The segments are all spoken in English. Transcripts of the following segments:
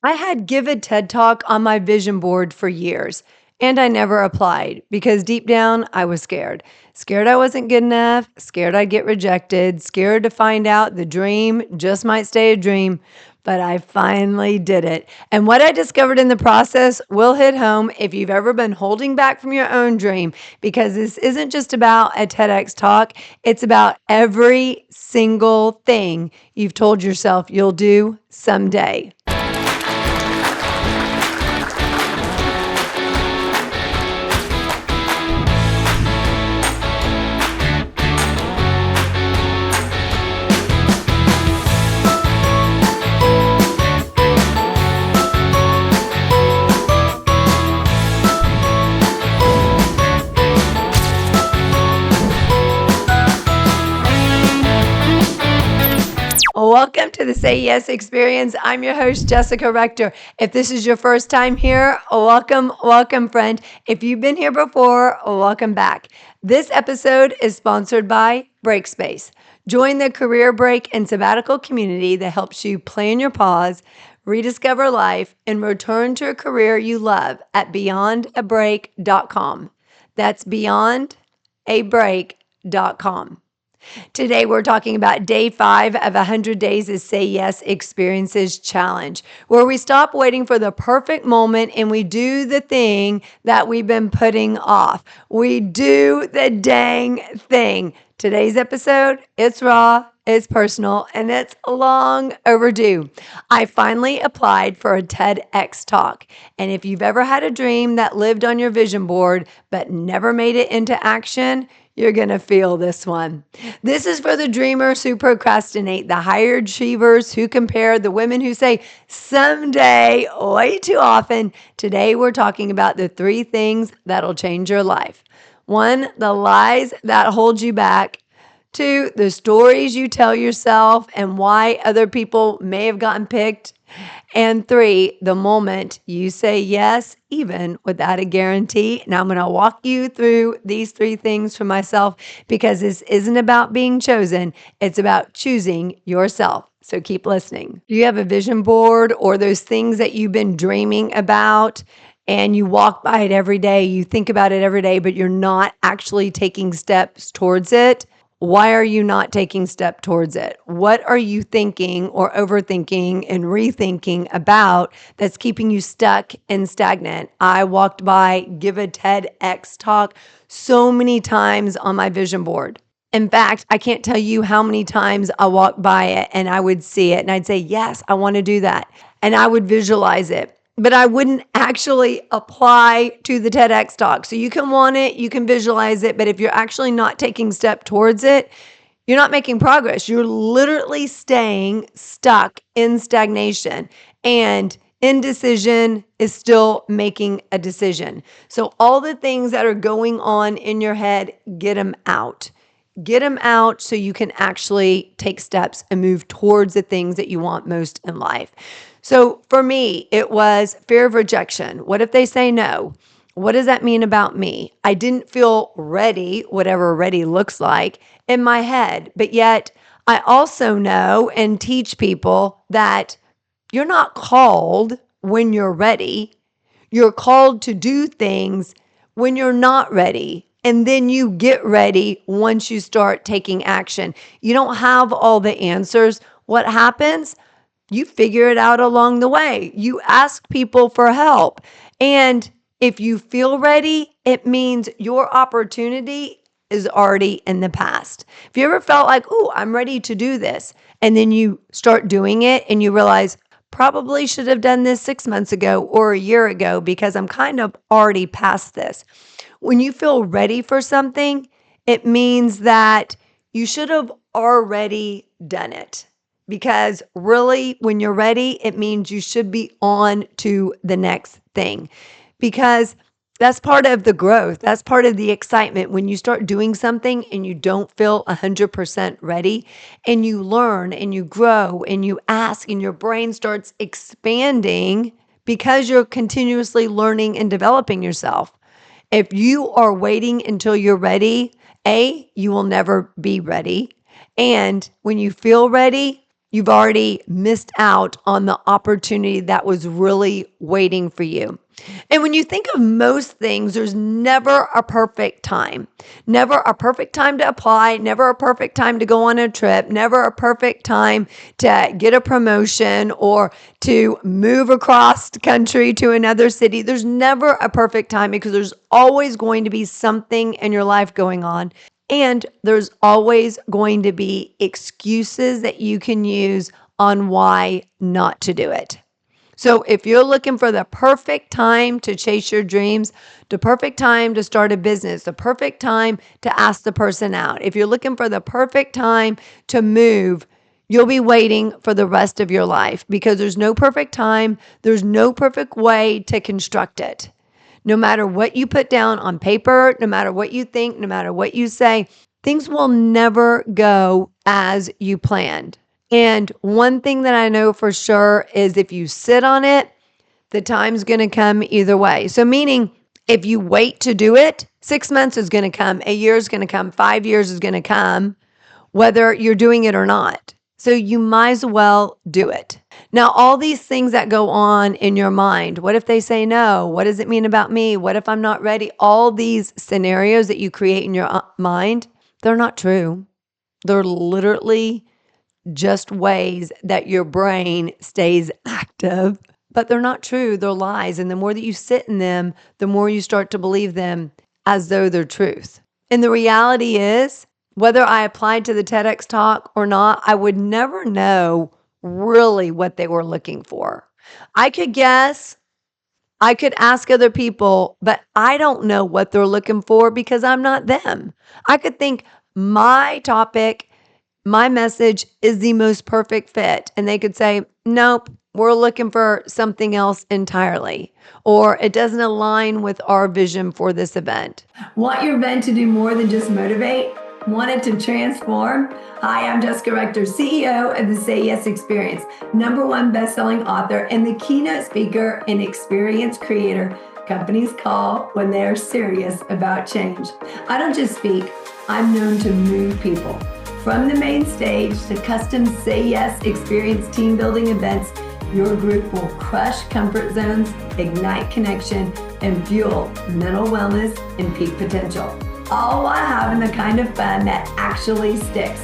I had give a TED Talk on my vision board for years, and I never applied because deep down I was scared. Scared I wasn't good enough, scared I'd get rejected, scared to find out the dream just might stay a dream. But I finally did it. And what I discovered in the process will hit home if you've ever been holding back from your own dream, because this isn't just about a TEDx talk, it's about every single thing you've told yourself you'll do someday. Welcome to the Say Yes Experience. I'm your host, Jessica Rector. If this is your first time here, welcome, friend. If you've been here before, welcome back. This episode is sponsored by Breakspace. Join the career break and sabbatical community that helps you plan your pause, rediscover life, and return to a career you love at beyondabreak.com. That's beyondabreak.com. Today, we're talking about day 5 of 100 Days of Say Yes Experiences Challenge, where we stop waiting for the perfect moment and we do the thing that we've been putting off. We do the dang thing. Today's episode, it's raw, it's personal, and it's long overdue. I finally applied for a TEDx talk. And if you've ever had a dream that lived on your vision board but never made it into action, you're going to feel this one. This is for the dreamers who procrastinate, the higher achievers who compare, the women who say someday way too often. Today, we're talking about the 3 things that'll change your life. 1, the lies that hold you back. 2, the stories you tell yourself and why other people may have gotten picked. And 3, the moment you say yes, even without a guarantee. Now I'm going to walk you through these 3 things for myself because this isn't about being chosen. It's about choosing yourself. So keep listening. Do you have a vision board or those things that you've been dreaming about and you walk by it every day, you think about it every day, but you're not actually taking steps towards it? Why are you not taking step towards it? What are you thinking or overthinking and rethinking about that's keeping you stuck and stagnant? I walked by Give a TEDx talk so many times on my vision board. In fact, I can't tell you how many times I walked by it and I would see it and I'd say, yes, I want to do that. And I would visualize it. But I wouldn't actually apply to the TEDx talk. So you can want it, you can visualize it, but if you're actually not taking step towards it, you're not making progress. You're literally staying stuck in stagnation, and indecision is still making a decision. So all the things that are going on in your head, get them out. Get them out so you can actually take steps and move towards the things that you want most in life. So for me, it was fear of rejection. What if they say no? What does that mean about me? I didn't feel ready, whatever ready looks like, in my head. But yet, I also know and teach people that you're not called when you're ready. You're called to do things when you're not ready. And then you get ready once you start taking action. You don't have all the answers. What happens? You figure it out along the way. You ask people for help. And if you feel ready, it means your opportunity is already in the past. If you ever felt like, oh, I'm ready to do this, and then you start doing it and you realize, probably should have done this 6 months ago or a year ago because I'm kind of already past this. When you feel ready for something, it means that you should have already done it. Because really, when you're ready, it means you should be on to the next thing. Because that's part of the growth. That's part of the excitement. When you start doing something and you don't feel 100% ready, and you learn and you grow and you ask and your brain starts expanding because you're continuously learning and developing yourself. If you are waiting until you're ready, A, you will never be ready. And when you feel ready, you've already missed out on the opportunity that was really waiting for you. And when you think of most things, there's never a perfect time. Never a perfect time to apply, never a perfect time to go on a trip, never a perfect time to get a promotion or to move across the country to another city. There's never a perfect time because there's always going to be something in your life going on. And there's always going to be excuses that you can use on why not to do it. So if you're looking for the perfect time to chase your dreams, the perfect time to start a business, the perfect time to ask the person out, if you're looking for the perfect time to move, you'll be waiting for the rest of your life because there's no perfect time. There's no perfect way to construct it. No matter what you put down on paper, no matter what you think, no matter what you say, things will never go as you planned. And one thing that I know for sure is if you sit on it, the time's going to come either way. So, meaning if you wait to do it, 6 months is going to come, a year is going to come, 5 years is going to come, whether you're doing it or not. So, you might as well do it. Now, all these things that go on in your mind, what if they say no? What does it mean about me? What if I'm not ready? All these scenarios that you create in your mind, they're not true. They're literally just ways that your brain stays active, but they're not true. They're lies. And the more that you sit in them, the more you start to believe them as though they're truth. And the reality is, whether I applied to the TEDx talk or not, I would never know really what they were looking for. I could guess, I could ask other people, but I don't know what they're looking for because I'm not them. I could think my topic, my message is the most perfect fit. And they could say, nope, we're looking for something else entirely, or it doesn't align with our vision for this event. Want your event to do more than just motivate? Want it to transform? Hi, I'm Jessica Rector, CEO of the Say Yes Experience, #1 best-selling author, and the keynote speaker and experience creator companies call when they are serious about change. I don't just speak, I'm known to move people. From the main stage to custom Say Yes Experience team building events, your group will crush comfort zones, ignite connection, and fuel mental wellness and peak potential, all while having the kind of fun that actually sticks.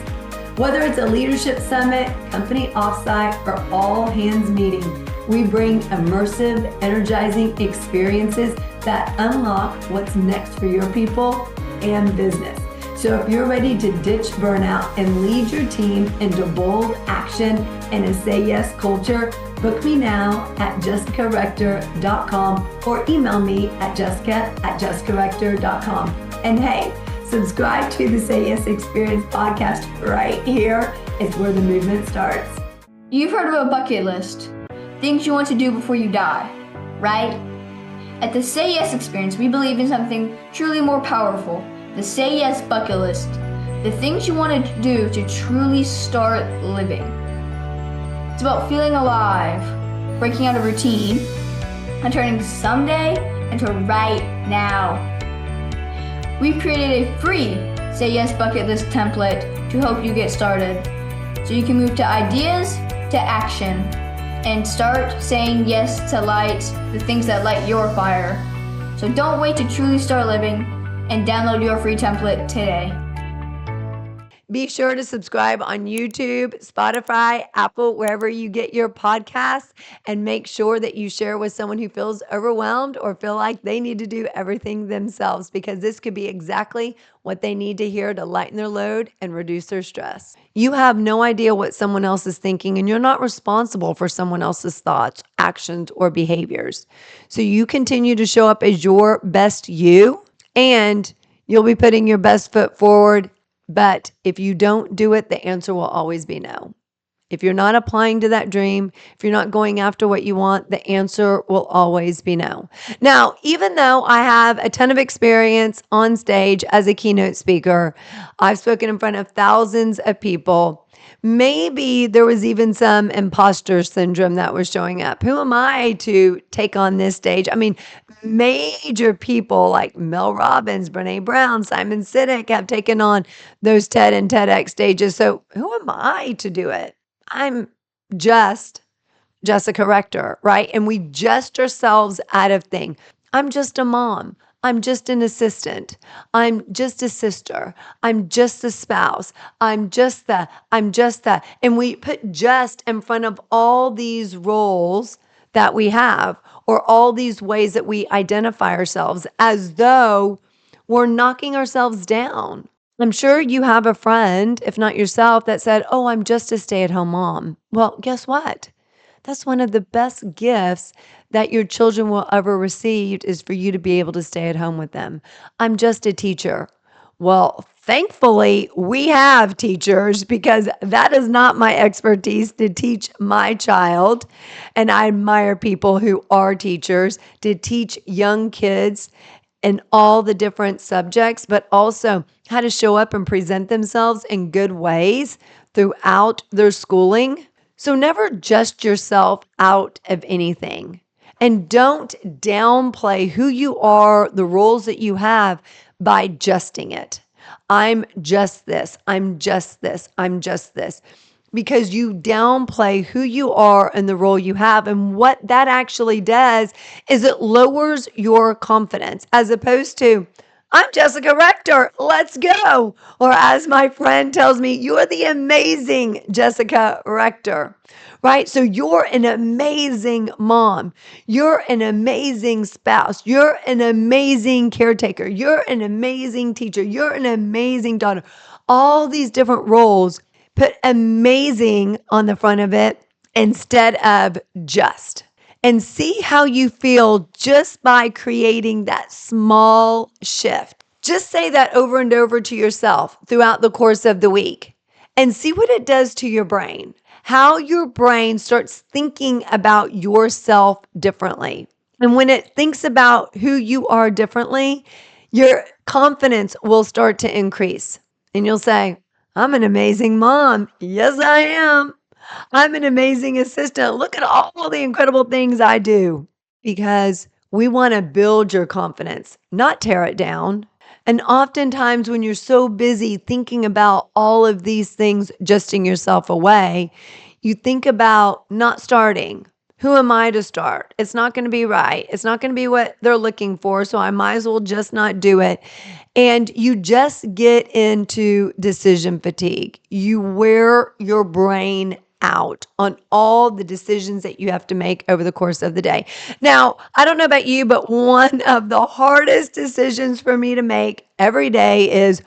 Whether it's a leadership summit, company offsite, or all hands meeting, we bring immersive, energizing experiences that unlock what's next for your people and business. So if you're ready to ditch burnout and lead your team into bold action and a Say Yes culture, book me now at jessicarector.com or email me at jessica@jessicarector.com. And hey, subscribe to the Say Yes Experience podcast right here. It's where the movement starts. You've heard of a bucket list, things you want to do before you die, right? At the Say Yes Experience, we believe in something truly more powerful. The Say Yes bucket list. The things you want to do to truly start living. It's about feeling alive, breaking out of routine, and turning someday into right now. We've created a free Say Yes bucket list template to help you get started. So you can move to ideas to action and start saying yes to light the things that light your fire. So don't wait to truly start living, and download your free template today. Be sure to subscribe on YouTube, Spotify, Apple, wherever you get your podcasts, and make sure that you share with someone who feels overwhelmed or feel like they need to do everything themselves, because this could be exactly what they need to hear to lighten their load and reduce their stress. You have no idea what someone else is thinking, and you're not responsible for someone else's thoughts, actions, or behaviors. So you continue to show up as your best you, and you'll be putting your best foot forward. But if you don't do it, the answer will always be no. If you're not applying to that dream, if you're not going after what you want, the answer will always be no. Now, even though I have a ton of experience on stage as a keynote speaker, I've spoken in front of thousands of people. Maybe there was even some imposter syndrome that was showing up. Who am I to take on this stage? I mean, major people like Mel Robbins, Brene Brown, Simon Sinek have taken on those TED and TEDx stages. So who am I to do it? I'm just Jessica Rector, right? And we just ourselves out of thing. I'm just a mom. I'm just an assistant. I'm just a sister. I'm just a spouse. I'm just the. And we put just in front of all these roles that we have, or all these ways that we identify ourselves, as though we're knocking ourselves down. I'm sure you have a friend, if not yourself, that said, "Oh, I'm just a stay at home mom." Well, guess what? That's one of the best gifts that your children will ever receive, is for you to be able to stay at home with them. I'm just a teacher. Well, thankfully, we have teachers, because that is not my expertise to teach my child. And I admire people who are teachers to teach young kids in all the different subjects, but also how to show up and present themselves in good ways throughout their schooling. So never just yourself out of anything. And don't downplay who you are, the roles that you have, by justing it. I'm just this. I'm just this. I'm just this. Because you downplay who you are and the role you have. And what that actually does is it lowers your confidence, as opposed to, I'm Jessica Rector, let's go. Or as my friend tells me, you're the amazing Jessica Rector, right? So you're an amazing mom. You're an amazing spouse. You're an amazing caretaker. You're an amazing teacher. You're an amazing daughter. All these different roles, put amazing on the front of it instead of just. And see how you feel just by creating that small shift. Just say that over and over to yourself throughout the course of the week, and see what it does to your brain. How your brain starts thinking about yourself differently. And when it thinks about who you are differently, your confidence will start to increase. And you'll say, I'm an amazing mom. Yes, I am. I'm an amazing assistant. Look at all the incredible things I do. Because we want to build your confidence, not tear it down. And oftentimes, when you're so busy thinking about all of these things, justing yourself away, you think about not starting. Who am I to start? It's not going to be right. It's not going to be what they're looking for. So I might as well just not do it. And you just get into decision fatigue. You wear your brain out on all the decisions that you have to make over the course of the day. Now, I don't know about you, but one of the hardest decisions for me to make every day is,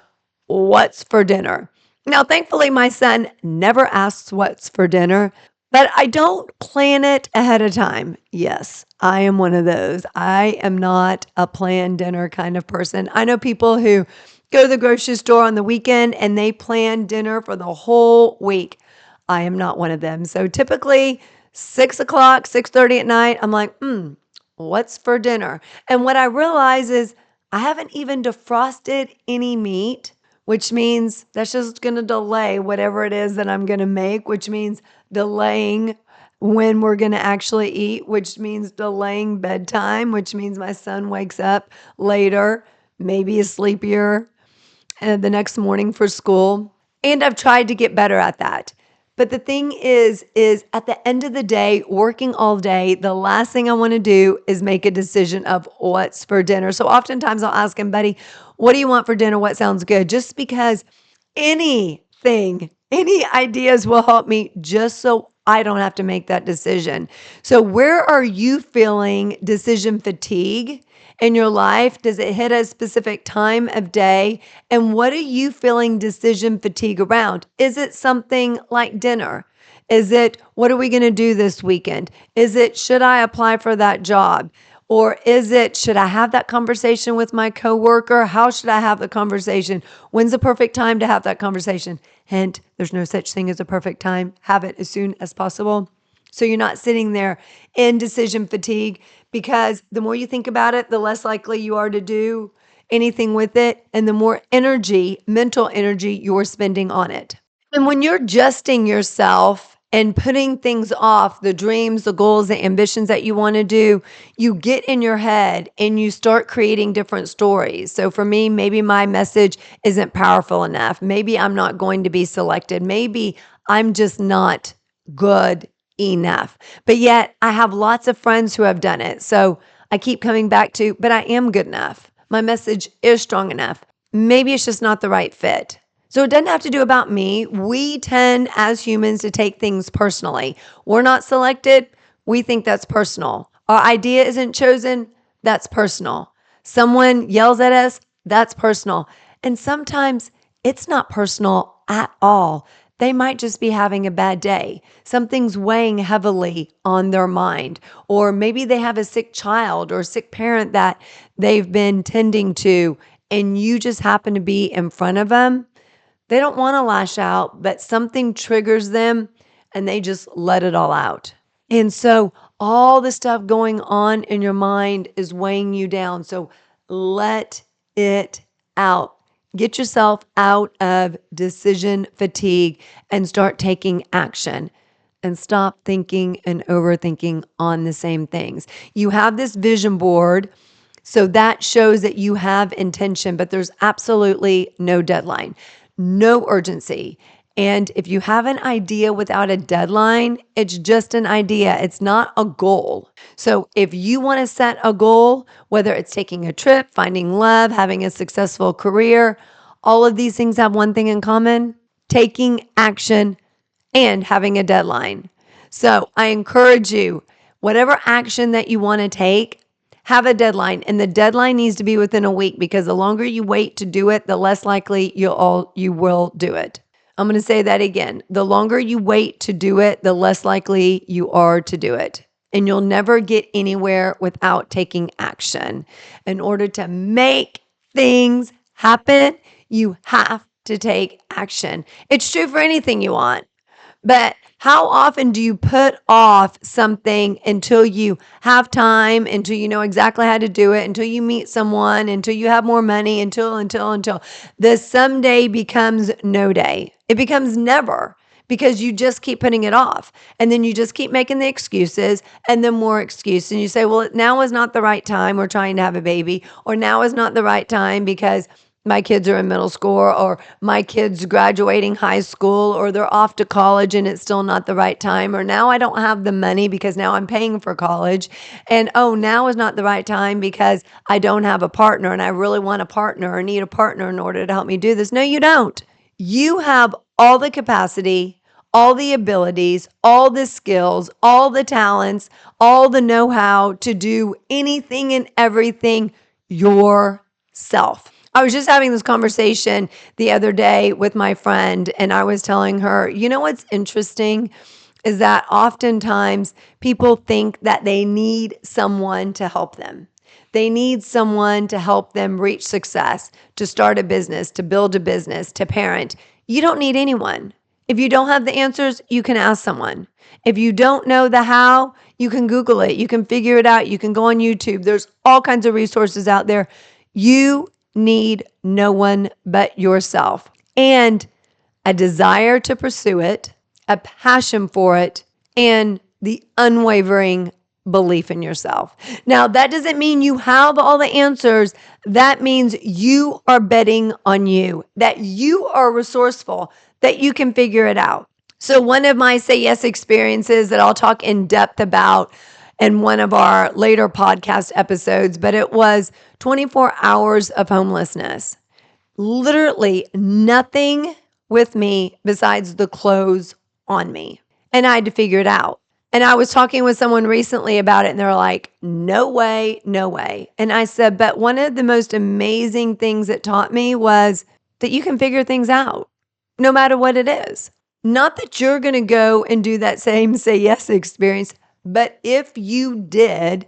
what's for dinner? Now, thankfully, my son never asks what's for dinner, but I don't plan it ahead of time. Yes, I am one of those. I am not a planned dinner kind of person. I know people who go to the grocery store on the weekend and they plan dinner for the whole week. I am not one of them. So typically 6 o'clock, 6:30 at night, I'm like, what's for dinner? And what I realize is I haven't even defrosted any meat, which means that's just going to delay whatever it is that I'm going to make, which means delaying when we're going to actually eat, which means delaying bedtime, which means my son wakes up later, maybe is sleepier the next morning for school. And I've tried to get better at that. But the thing is at the end of the day, working all day, the last thing I want to do is make a decision of what's for dinner. So oftentimes I'll ask him, buddy, what do you want for dinner? What sounds good? Just because anything, any ideas will help me, just so I don't have to make that decision. So where are you feeling decision fatigue in your life? Does it hit a specific time of day? And what are you feeling decision fatigue around? Is it something like dinner? Is it, what are we going to do this weekend? Is it, should I apply for that job? Or is it, should I have that conversation with my coworker? How should I have the conversation? When's the perfect time to have that conversation? Hint, there's no such thing as a perfect time. Have it as soon as possible. So you're not sitting there in decision fatigue, because the more you think about it, the less likely you are to do anything with it, and the more energy, mental energy, you're spending on it. And when you're adjusting yourself and putting things off, the dreams, the goals, the ambitions that you want to do, you get in your head and you start creating different stories. So for me, maybe my message isn't powerful enough. Maybe I'm not going to be selected. Maybe I'm just not good enough. But yet I have lots of friends who have done it. So I keep coming back to, but I am good enough. My message is strong enough. Maybe it's just not the right fit. So it doesn't have to do about me. We tend as humans to take things personally. We're not selected. We think that's personal. Our idea isn't chosen. That's personal. Someone yells at us. That's personal. And sometimes it's not personal at all. They might just be having a bad day. Something's weighing heavily on their mind. Or maybe they have a sick child or sick parent that they've been tending to, and you just happen to be in front of them. They don't want to lash out, but something triggers them and they just let it all out. And so all the stuff going on in your mind is weighing you down. So let it out. Get yourself out of decision fatigue and start taking action and stop thinking and overthinking on the same things. You have this vision board, so that shows that you have intention, but there's absolutely no deadline, no urgency. And if you have an idea without a deadline, it's just an idea. It's not a goal. So if you want to set a goal, whether it's taking a trip, finding love, having a successful career, all of these things have one thing in common: taking action and having a deadline. So I encourage you, whatever action that you want to take, have a deadline. And the deadline needs to be within a week, because the longer you wait to do it, the less likely you will do it. I'm going to say that again. The longer you wait to do it, the less likely you are to do it. And you'll never get anywhere without taking action. In order to make things happen, you have to take action. It's true for anything you want. But how often do you put off something until you have time, until you know exactly how to do it, until you meet someone, until you have more money, until the someday becomes no day? It becomes never, because you just keep putting it off. And then you just keep making the excuses and then more excuses. And you say, well, now is not the right time. We're trying to have a baby. Or now is not the right time because my kids are in middle school, or my kids graduating high school, or they're off to college and it's still not the right time, or now I don't have the money because now I'm paying for college, and oh, now is not the right time because I don't have a partner and I really want a partner or need a partner in order to help me do this. No, you don't. You have all the capacity, all the abilities, all the skills, all the talents, all the know-how to do anything and everything yourself. I was just having this conversation the other day with my friend, and I was telling her, you know what's interesting is that oftentimes people think that they need someone to help them. They need someone to help them reach success, to start a business, to build a business, to parent. You don't need anyone. If you don't have the answers, you can ask someone. If you don't know the how, you can Google it. You can figure it out. You can go on YouTube. There's all kinds of resources out there. You need no one but yourself, and a desire to pursue it, a passion for it, and the unwavering belief in yourself. Now, that doesn't mean you have all the answers. That means you are betting on you, that you are resourceful, that you can figure it out. So one of my Say Yes experiences that I'll talk in depth about in one of our later podcast episodes, but it was 24 hours of homelessness. Literally nothing with me besides the clothes on me. And I had to figure it out. And I was talking with someone recently about it, and they're like, no way, no way. And I said, but one of the most amazing things it taught me was that you can figure things out no matter what it is. Not that you're going to go and do that same Say Yes experience, but if you did,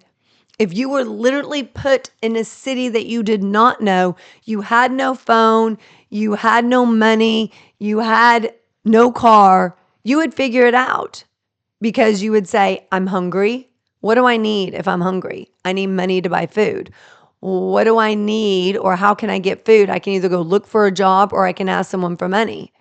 if you were literally put in a city that you did not know, you had no phone, you had no money, you had no car, you would figure it out, because you would say, I'm hungry. What do I need if I'm hungry? I need money to buy food. What do I need, or how can I get food? I can either go look for a job or I can ask someone for money.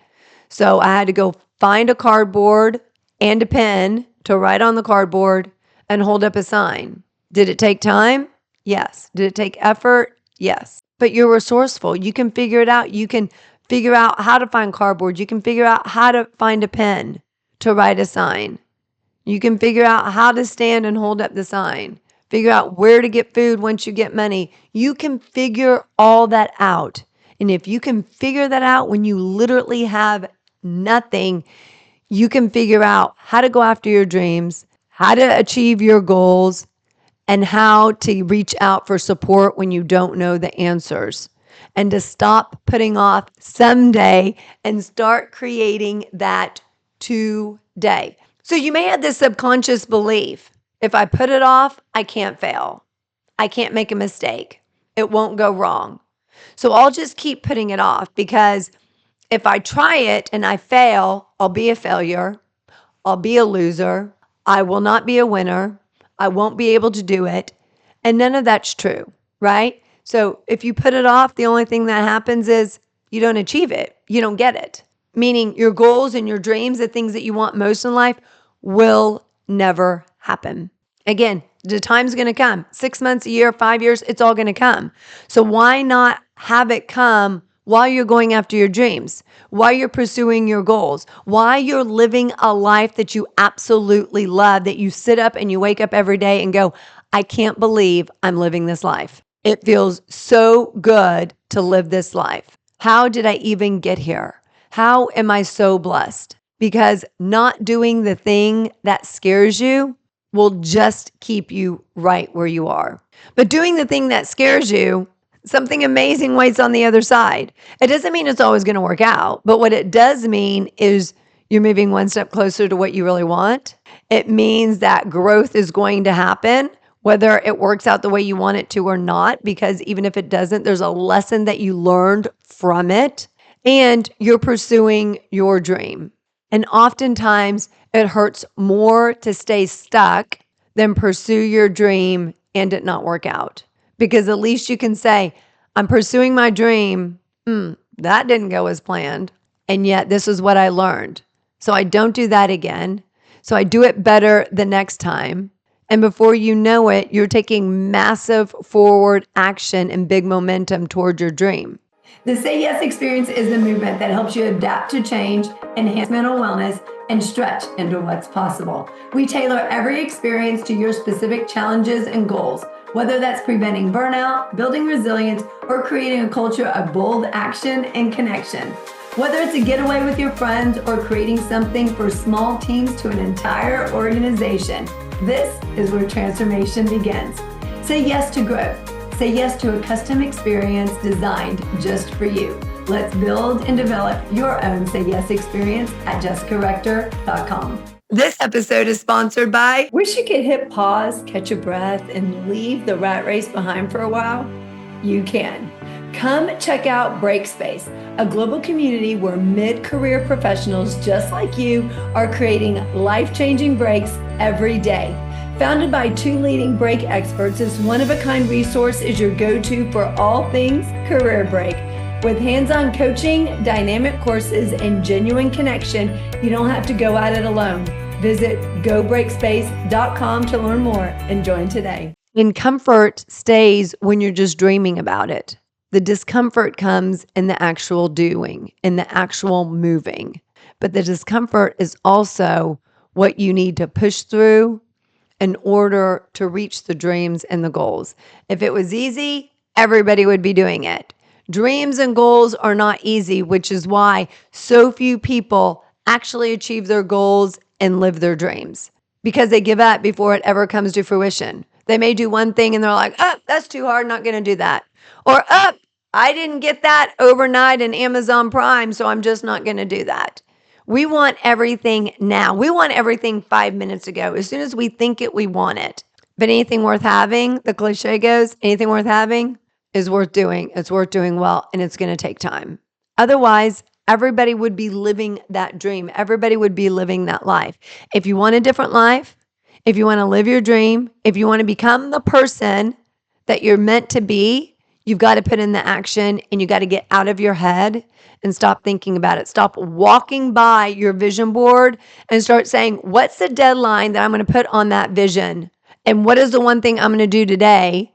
So I had to go find a cardboard and a pen to write on the cardboard and hold up a sign. Did it take time? Yes. Did it take effort? Yes. But you're resourceful. You can figure it out. You can figure out how to find cardboard. You can figure out how to find a pen. to write a sign. You can figure out how to stand and hold up the sign. Figure out where to get food once you get money. You can figure all that out. And if you can figure that out when you literally have nothing, you can figure out how to go after your dreams, how to achieve your goals, and how to reach out for support when you don't know the answers. And to stop putting off someday and start creating that today. So you may have this subconscious belief, if I put it off, I can't fail. I can't make a mistake. It won't go wrong. So I'll just keep putting it off because if I try it and I fail, I'll be a failure. I'll be a loser. I will not be a winner. I won't be able to do it. And none of that's true, right? So if you put it off, the only thing that happens is you don't achieve it. You don't get it. Meaning your goals and your dreams, the things that you want most in life, will never happen. Again, the time's going to come. 6 months, a year, 5 years, it's all going to come. So why not have it come while you're going after your dreams, while you're pursuing your goals, while you're living a life that you absolutely love, that you sit up and you wake up every day and go, I can't believe I'm living this life. It feels so good to live this life. How did I even get here? How am I so blessed? Because not doing the thing that scares you will just keep you right where you are. But doing the thing that scares you, something amazing waits on the other side. It doesn't mean it's always going to work out, but what it does mean is you're moving one step closer to what you really want. It means that growth is going to happen, whether it works out the way you want it to or not, because even if it doesn't, there's a lesson that you learned from it, and you're pursuing your dream. And oftentimes it hurts more to stay stuck than pursue your dream and it not work out. Because at least you can say, I'm pursuing my dream. That didn't go as planned. And yet this is what I learned. So I don't do that again. So I do it better the next time. And before you know it, you're taking massive forward action and big momentum toward your dream. The Say Yes experience is the movement that helps you adapt to change, enhance mental wellness, and stretch into what's possible. We tailor every experience to your specific challenges and goals, whether that's preventing burnout, building resilience, or creating a culture of bold action and connection. Whether it's a getaway with your friends or creating something for small teams to an entire organization, this is where transformation begins. Say yes to growth. Say yes to a custom experience designed just for you. Let's build and develop your own Say Yes experience at jessicarector.com. This episode is sponsored by... Wish you could hit pause, catch a breath, and leave the rat race behind for a while? You can. Come check out Breakspace, a global community where mid-career professionals just like you are creating life-changing breaks every day. Founded by 2 leading break experts, this one-of-a-kind resource is your go-to for all things career break. With hands-on coaching, dynamic courses, and genuine connection, you don't have to go at it alone. Visit gobreakspace.com to learn more and join today. And comfort stays when you're just dreaming about it. The discomfort comes in the actual doing, in the actual moving. But the discomfort is also what you need to push through in order to reach the dreams and the goals. If it was easy, everybody would be doing it. Dreams and goals are not easy, which is why so few people actually achieve their goals and live their dreams, because they give up before it ever comes to fruition. They may do one thing and they're like, oh, that's too hard, not going to do that. Or, oh, I didn't get that overnight in Amazon Prime, so I'm just not going to do that. We want everything now. We want everything 5 minutes ago. As soon as we think it, we want it. But anything worth having, the cliche goes, anything worth having is worth doing. It's worth doing well, and it's going to take time. Otherwise, everybody would be living that dream. Everybody would be living that life. If you want a different life, if you want to live your dream, if you want to become the person that you're meant to be, you've got to put in the action, and you got to get out of your head and stop thinking about it. Stop walking by your vision board and start saying, what's the deadline that I'm going to put on that vision? And what is the one thing I'm going to do today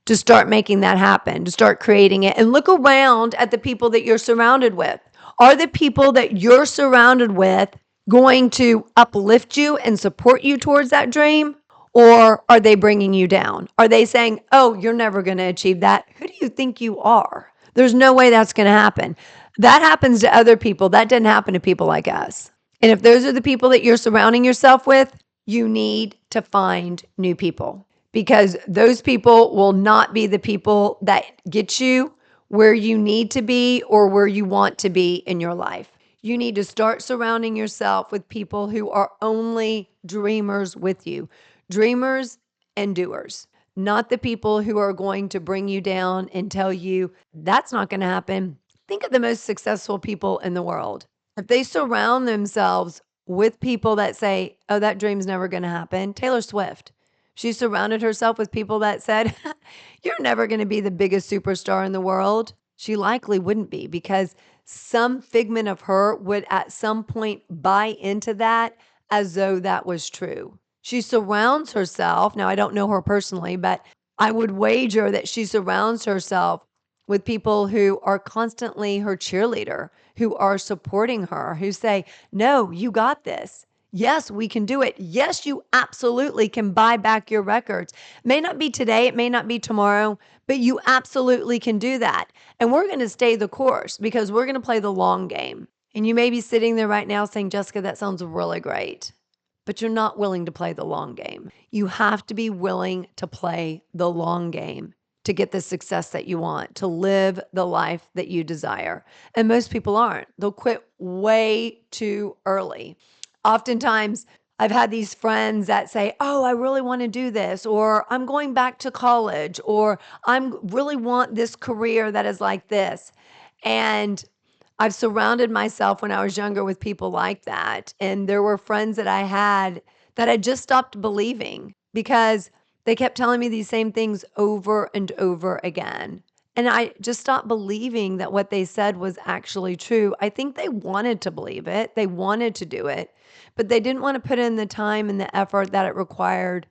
to start making that happen, to start creating it? And look around at the people that you're surrounded with. Are the people that you're surrounded with going to uplift you and support you towards that dream? Or are they bringing you down? Are they saying, oh, you're never going to achieve that? Who do you think you are? There's no way that's going to happen. That happens to other people. That didn't happen to people like us. And if those are the people that you're surrounding yourself with, you need to find new people because those people will not be the people that get you where you need to be or where you want to be in your life. You need to start surrounding yourself with people who are only dreamers with you, dreamers and doers, not the people who are going to bring you down and tell you that's not going to happen. Think of the most successful people in the world. If they surround themselves with people that say, oh, that dream's never going to happen, Taylor Swift, she surrounded herself with people that said, you're never going to be the biggest superstar in the world. She likely wouldn't be because some figment of her would at some point buy into that as though that was true. She surrounds herself. Now, I don't know her personally, but I would wager that she surrounds herself with people who are constantly her cheerleader, who are supporting her, who say, no, you got this. Yes, we can do it. Yes, you absolutely can buy back your records. May not be today, it may not be tomorrow, but you absolutely can do that. And we're going to stay the course because we're going to play the long game. And you may be sitting there right now saying, Jessica, that sounds really great, but you're not willing to play the long game. You have to be willing to play the long game to get the success that you want, to live the life that you desire. And most people aren't. They'll quit way too early. Oftentimes, I've had these friends that say, oh, I really want to do this, or I'm going back to college, or I'm really want this career that is like this. And I've surrounded myself when I was younger with people like that. And there were friends that I had that I just stopped believing because they kept telling me these same things over and over again. And I just stopped believing that what they said was actually true. I think they wanted to believe it, they wanted to do it, but they didn't want to put in the time and the effort that it required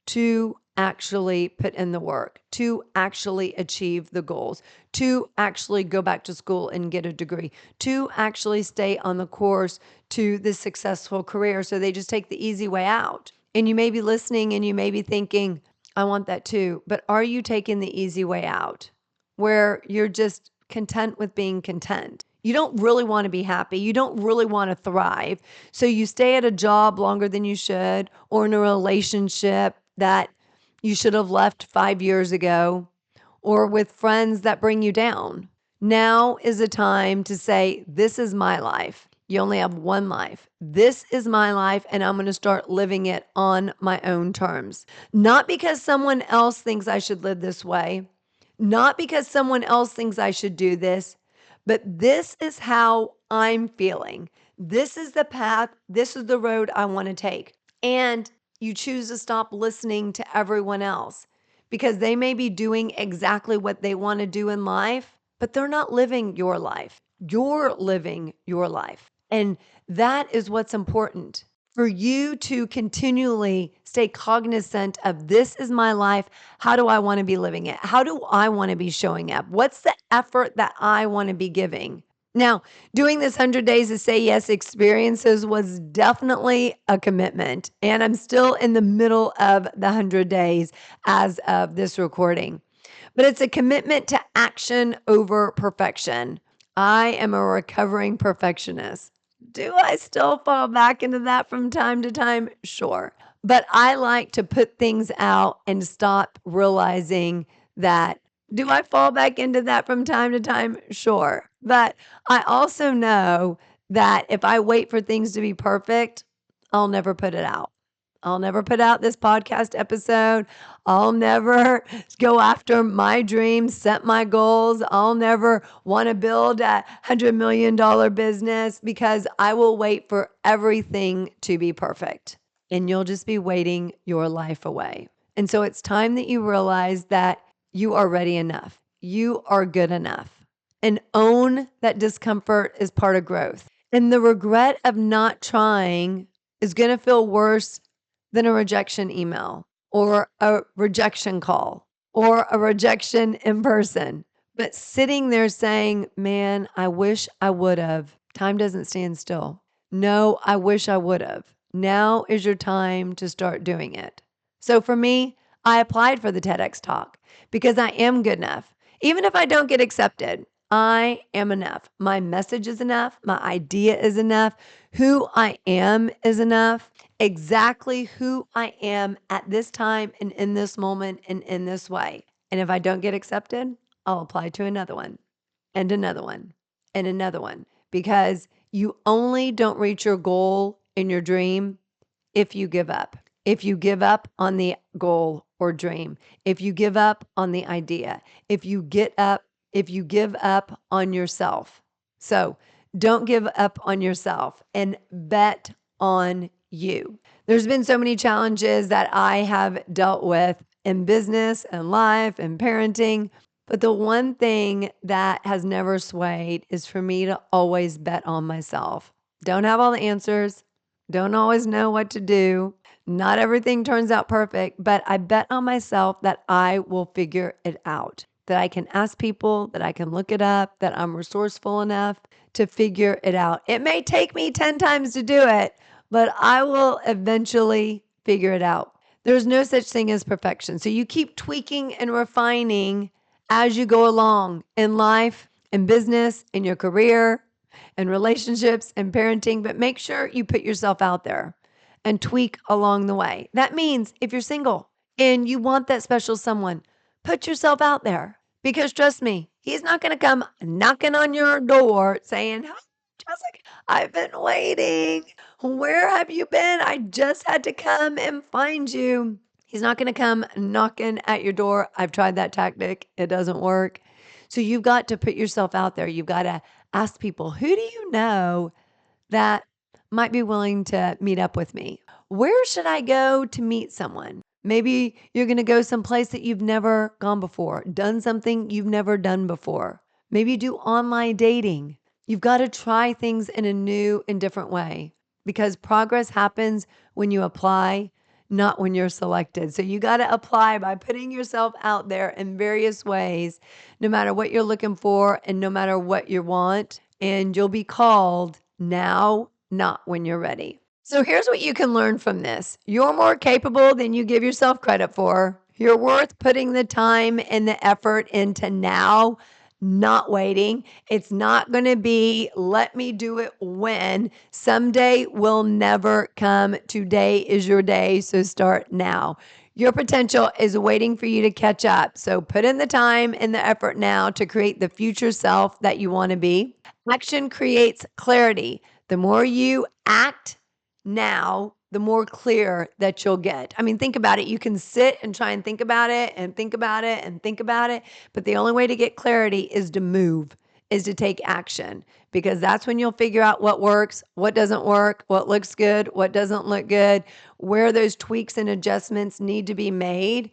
to actually put in the work, to actually achieve the goals, to actually go back to school and get a degree, to actually stay on the course to the successful career. So they just take the easy way out. And you may be listening and you may be thinking, I want that too. But are you taking the easy way out where you're just content with being content? You don't really want to be happy. You don't really want to thrive. So you stay at a job longer than you should, or in a relationship that you should have left 5 years ago, or with friends that bring you down. Now is a time to say, this is my life. You only have one life. This is my life, and I'm going to start living it on my own terms. Not because someone else thinks I should live this way, not because someone else thinks I should do this, but this is how I'm feeling. This is the path. This is the road I want to take. And you choose to stop listening to everyone else because they may be doing exactly what they want to do in life, but they're not living your life. You're living your life. And that is what's important for you to continually stay cognizant of this is my life. How do I want to be living it? How do I want to be showing up? What's the effort that I want to be giving? Now, doing this 100 days to say yes experiences was definitely a commitment. And I'm still in the middle of the 100 days as of this recording. But it's a commitment to action over perfection. I am a recovering perfectionist. Do I still fall back into that from time to time? Sure. But I like to put things out and stop realizing that. Do I fall back into that from time to time? Sure. But I also know that if I wait for things to be perfect, I'll never put it out. I'll never put out this podcast episode. I'll never go after my dreams, set my goals. I'll never want to build a $100 million business because I will wait for everything to be perfect. And you'll just be waiting your life away. And so it's time that you realize that you are ready enough. You are good enough. And own that discomfort is part of growth. And the regret of not trying is going to feel worse than a rejection email or a rejection call or a rejection in person. But sitting there saying, man, I wish I would have, time doesn't stand still. No, I wish I would have. Now is your time to start doing it. So for me, I applied for the TEDx Talk because I am good enough. Even if I don't get accepted, I am enough. My message is enough. My idea is enough. Who I am is enough. Exactly who I am at this time and in this moment and in this way. And if I don't get accepted, I'll apply to another one and another one and another one because you only don't reach your goal in your dream if you give up. If you give up on the goal or dream, if you give up on the idea, if you give up on yourself. So don't give up on yourself and bet on you. There's been so many challenges that I have dealt with in business and life and parenting. But the one thing that has never swayed is for me to always bet on myself. Don't have all the answers, don't always know what to do. Not everything turns out perfect, but I bet on myself that I will figure it out, that I can ask people, that I can look it up, that I'm resourceful enough to figure it out. It may take me 10 times to do it, but I will eventually figure it out. There's no such thing as perfection. So you keep tweaking and refining as you go along in life, in business, in your career, in relationships, and parenting, but make sure you put yourself out there and tweak along the way. That means if you're single and you want that special someone, put yourself out there because trust me, he's not going to come knocking on your door saying, "Hi, Jessica, I've been waiting. Where have you been? I just had to come and find you." He's not going to come knocking at your door. I've tried that tactic. It doesn't work. So you've got to put yourself out there. You've got to ask people, who do you know that might be willing to meet up with me? Where should I go to meet someone? Maybe you're going to go someplace that you've never gone before, done something you've never done before. Maybe do online dating. You've got to try things in a new and different way because progress happens when you apply, not when you're selected. So you got to apply by putting yourself out there in various ways, no matter what you're looking for and no matter what you want. And you'll be called now, not when you're ready. So here's what you can learn from this. You're more capable than you give yourself credit for. You're worth putting the time and the effort into now, not waiting. It's not going to be, let me do it when. Someday will never come. Today is your day, so start now. Your potential is waiting for you to catch up. So put in the time and the effort now to create the future self that you want to be. Action creates clarity. The more you act now, the more clear that you'll get. I mean, think about it. You can sit and try and think about it and think about it and think about it. But the only way to get clarity is to move, is to take action, because that's when you'll figure out what works, what doesn't work, what looks good, what doesn't look good, where those tweaks and adjustments need to be made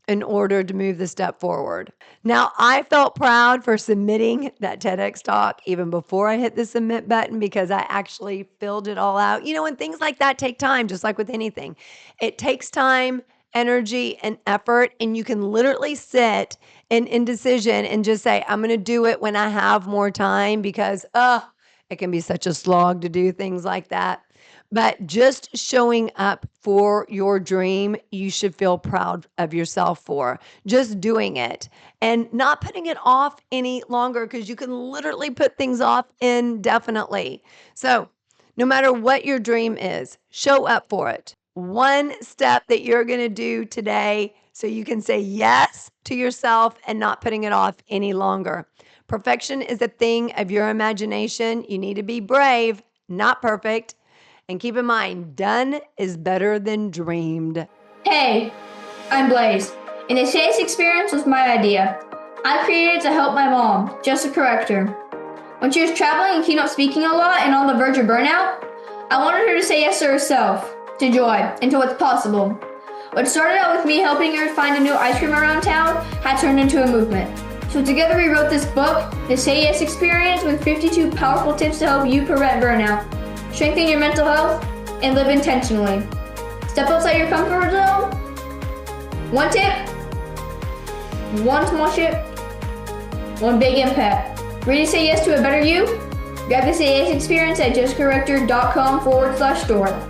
in order to move the step forward. Now, I felt proud for submitting that TEDx talk even before I hit the submit button because I actually filled it all out. You know, and things like that take time, just like with anything. It takes time, energy, and effort, and you can literally sit in indecision and just say, I'm going to do it when I have more time because, it can be such a slog to do things like that. But just showing up for your dream, you should feel proud of yourself for just doing it and not putting it off any longer because you can literally put things off indefinitely. So, no matter what your dream is, show up for it. One step that you're going to do today so you can say yes to yourself and not putting it off any longer. Perfection is a thing of your imagination. You need to be brave, not perfect. And keep in mind, done is better than dreamed. Hey, I'm Blaze, and the TEDx experience was my idea. I created it to help my mom, Jessica Rector. When she was traveling and keynote speaking a lot and on the verge of burnout, I wanted her to say yes to herself, to joy, and to what's possible. What started out with me helping her find a new ice cream around town had turned into a movement. So together we wrote this book, The Say Yes Experience, with 52 powerful tips to help you prevent burnout, strengthen your mental health, and live intentionally. Step outside your comfort zone. One tip, one small shift, one big impact. Ready to say yes to a better you? Grab the Say Yes experience at justcorrector.com/store.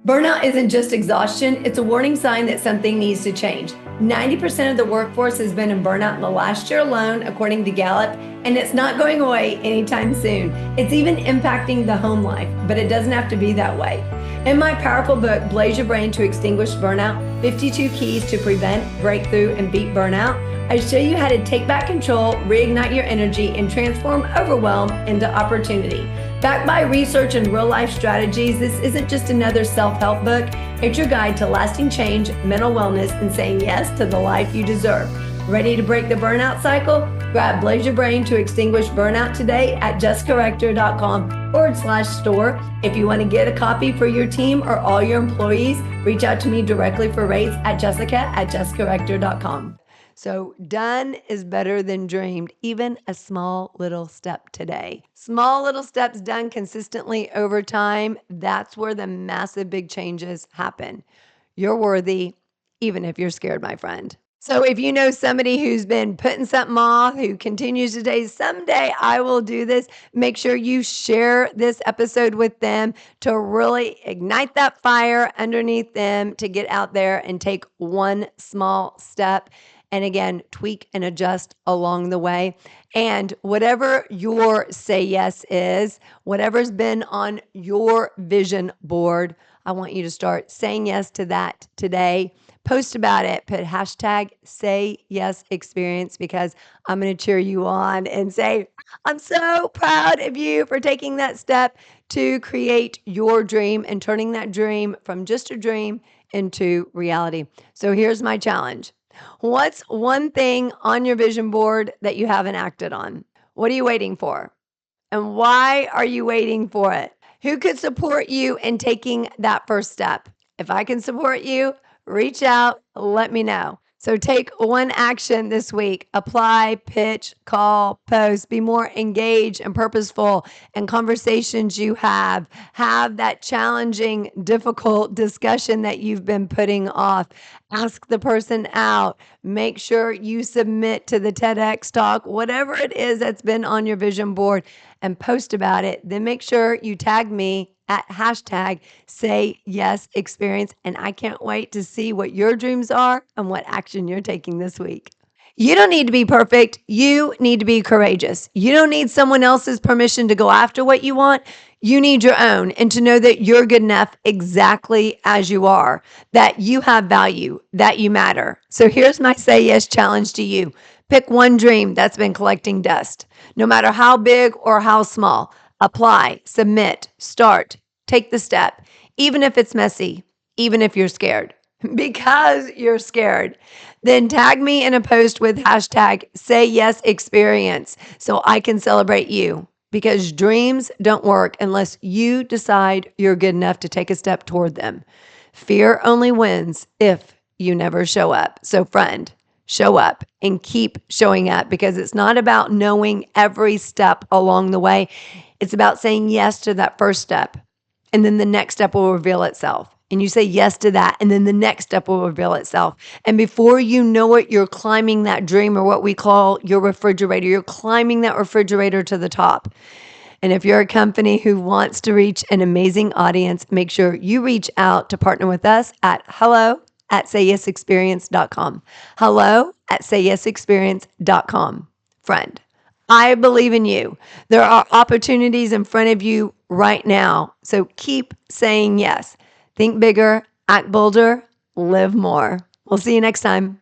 Burnout isn't just exhaustion, it's a warning sign that something needs to change. 90% of the workforce has been in burnout in the last year alone, according to Gallup, and it's not going away anytime soon. It's even impacting the home life, but it doesn't have to be that way. In my powerful book, Blaze Your Brain to Extinguish Burnout, 52 Keys to Prevent, Breakthrough, and Beat Burnout, I show you how to take back control, reignite your energy, and transform overwhelm into opportunity. Backed by research and real-life strategies, this isn't just another self-help book. It's your guide to lasting change, mental wellness, and saying yes to the life you deserve. Ready to break the burnout cycle? Grab Blaze Your Brain to Extinguish Burnout today at justcorrector.com/store. If you want to get a copy for your team or all your employees, reach out to me directly for rates at jessica@justcorrector.com. So done is better than dreamed, even a small little step today. Small little steps done consistently over time, that's where the massive big changes happen. You're worthy, even if you're scared, my friend. So if you know somebody who's been putting something off, who continues to say, someday I will do this, make sure you share this episode with them to really ignite that fire underneath them to get out there and take one small step. And again, tweak and adjust along the way. And whatever your say yes is, whatever's been on your vision board, I want you to start saying yes to that today. Post about it, put hashtag say yes experience, because I'm going to cheer you on and say, I'm so proud of you for taking that step to create your dream and turning that dream from just a dream into reality. So here's my challenge. What's one thing on your vision board that you haven't acted on? What are you waiting for? And why are you waiting for it? Who could support you in taking that first step? If I can support you, reach out, let me know. So take one action this week. Apply, pitch, call, post. Be more engaged and purposeful in conversations you have. Have that challenging, difficult discussion that you've been putting off. Ask the person out. Make sure you submit to the TEDx Talk, whatever it is that's been on your vision board, and post about it. Then make sure you tag me at hashtag say yes experience. And I can't wait to see what your dreams are and what action you're taking this week. You don't need to be perfect. You need to be courageous. You don't need someone else's permission to go after what you want. You need your own, and to know that you're good enough exactly as you are, that you have value, that you matter. So here's my say yes challenge to you. Pick one dream that's been collecting dust, no matter how big or how small. Apply, submit, start, take the step, even if it's messy, even if you're scared, because you're scared. Then tag me in a post with hashtag say yes experience so I can celebrate you, because dreams don't work unless you decide you're good enough to take a step toward them. Fear only wins if you never show up. So friend, show up and keep showing up, because it's not about knowing every step along the way. It's about saying yes to that first step, and then the next step will reveal itself. And you say yes to that, and then the next step will reveal itself. And before you know it, you're climbing that dream, or what we call your refrigerator. You're climbing that refrigerator to the top. And if you're a company who wants to reach an amazing audience, make sure you reach out to partner with us at hello@sayyesexperience.com. Hello@sayyesexperience.com. Friend, I believe in you. There are opportunities in front of you right now. So keep saying yes. Think bigger, act bolder, live more. We'll see you next time.